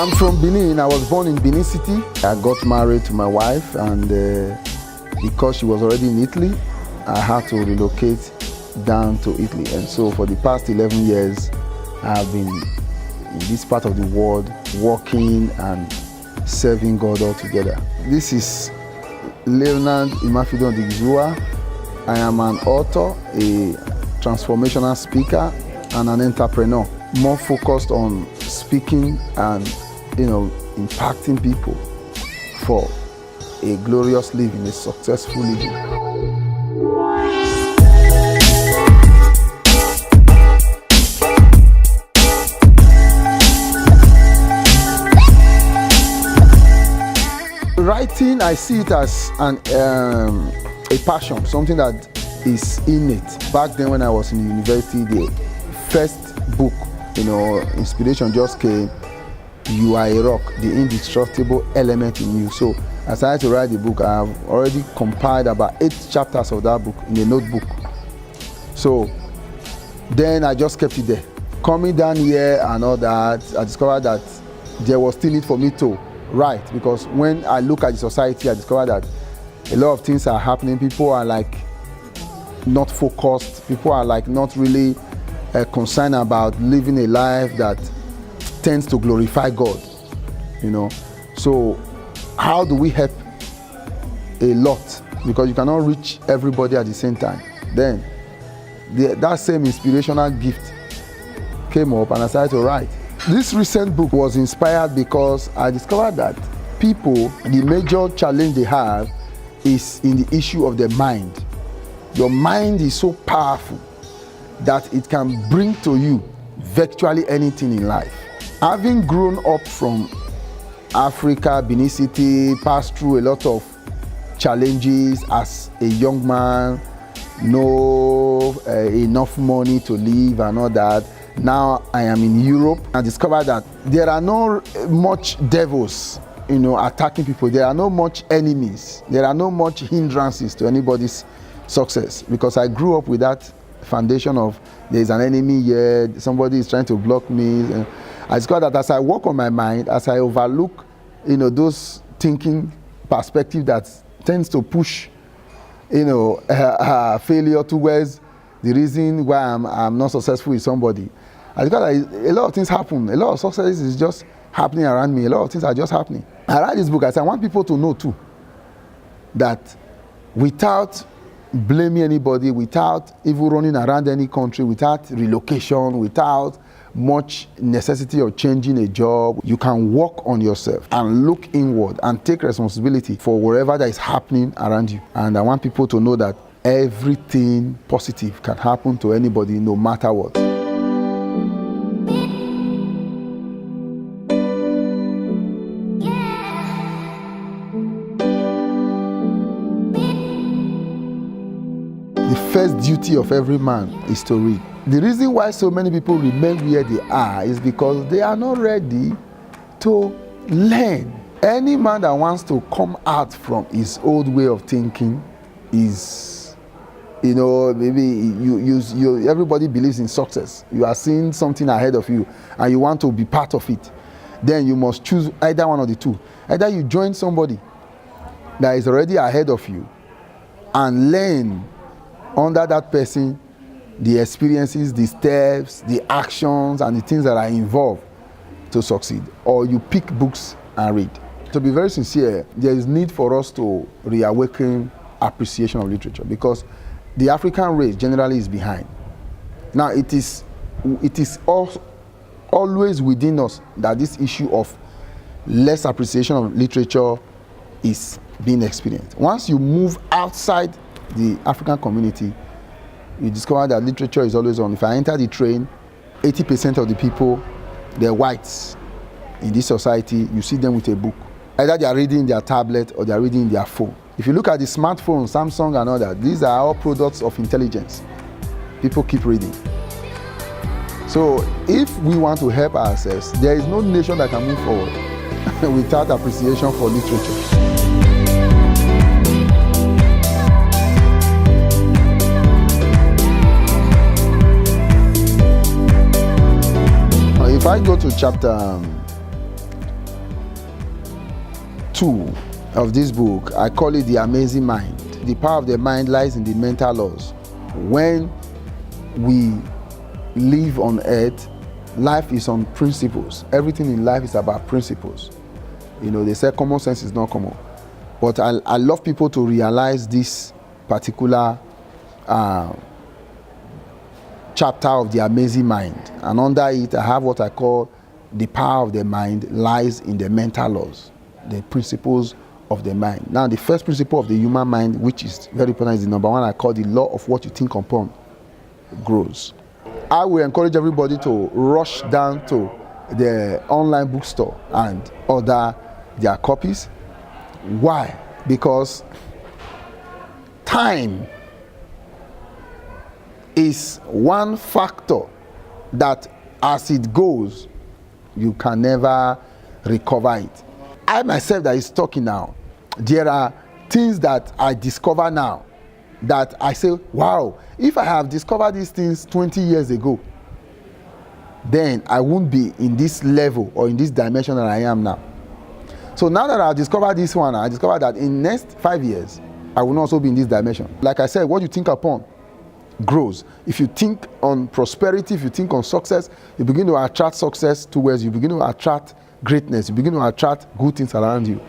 I'm from Benin. I was born in Benin City. I got married to my wife, and because she was already in Italy, I had to relocate down to Italy. And so for the past 11 years, I have been in this part of the world working and serving God altogether. This is Leonard Odighizuwa. I am an author, a transformational speaker, and an entrepreneur, more focused on speaking and impacting people for a glorious living, a successful living. Writing, I see it as a passion, something that is innate. Back then when I was in the university, the first book, inspiration just came, You Are a Rock, the indestructible element in you. So I started to write the book. I have already compiled about 8 chapters of that book in a notebook. So then I just kept it there. Coming down here and all that, I discovered that there was still need for me to write, because when I look at the society, I discovered that a lot of things are happening. People are like not focused. People are like not really concerned about living a life that tends to glorify God, So how do we help? A lot, because you cannot reach everybody at the same time. Then that same inspirational gift came up and I started to write. This recent book was inspired because I discovered that people, the major challenge they have is in the issue of their mind. Your mind is so powerful that it can bring to you virtually anything in life. Having grown up from Africa, Benin City, passed through a lot of challenges as a young man, no enough money to live and all that. Now I am in Europe. I discovered that there are no much devils, attacking people. There are no much enemies. There are no much hindrances to anybody's success, because I grew up with that foundation of there is an enemy here, somebody is trying to block me. I discovered that as I work on my mind, as I overlook, those thinking perspective that tends to push, failure towards the reason why I'm not successful with somebody. I discovered that a lot of things happen. A lot of success is just happening around me. A lot of things are just happening. I write this book. I want people to know too that without blaming anybody, without even running around any country, without relocation, without much necessity of changing a job, you can work on yourself and look inward and take responsibility for whatever that is happening around you. And I want people to know that everything positive can happen to anybody, no matter what. The first duty of every man is to read. The reason why so many people remain where they are is because they are not ready to learn. Any man that wants to come out from his old way of thinking is, maybe you everybody believes in success. You are seeing something ahead of you and you want to be part of it. Then you must choose either one of the two. Either you join somebody that is already ahead of you and learn under that person the experiences, the steps, the actions, and the things that are involved to succeed. Or you pick books and read. To be very sincere, there is need for us to reawaken appreciation of literature, because the African race generally is behind. Now it is always within us that this issue of less appreciation of literature is being experienced. Once you move outside the African community, you discover that literature is always on. If I enter the train, 80% of the people, they're whites in this society. You see them with a book. Either they are reading their tablet or they are reading their phone. If you look at the smartphone, Samsung and all that, these are all products of intelligence. People keep reading. So if we want to help ourselves, there is no nation that can move forward without appreciation for literature. If I go to chapter 2 of this book, I call it The Amazing Mind. The power of the mind lies in the mental laws. When we live on earth, life is on principles. Everything in life is about principles. You know, they say common sense is not common. But I love people to realize this particular chapter of The Amazing Mind. And under it, I have what I call the power of the mind lies in the mental laws, the principles of the mind. Now, the first principle of the human mind, which is very important, is the number 1 I call the law of what you think upon grows. I will encourage everybody to rush down to the online bookstore and order their copies. Why? Because time is one factor that, as it goes, you can never recover it. I myself that is talking now, there are things that I discover now that I say, wow, if I have discovered these things 20 years ago, then I won't be in this level or in this dimension that I am now. So now that I've discovered this one, I discovered that in the next 5 years, I will also be in this dimension. Like I said, what you think upon grows. If you think on prosperity, if you think on success, you begin to attract success towards you, begin to attract greatness, you begin to attract good things around you.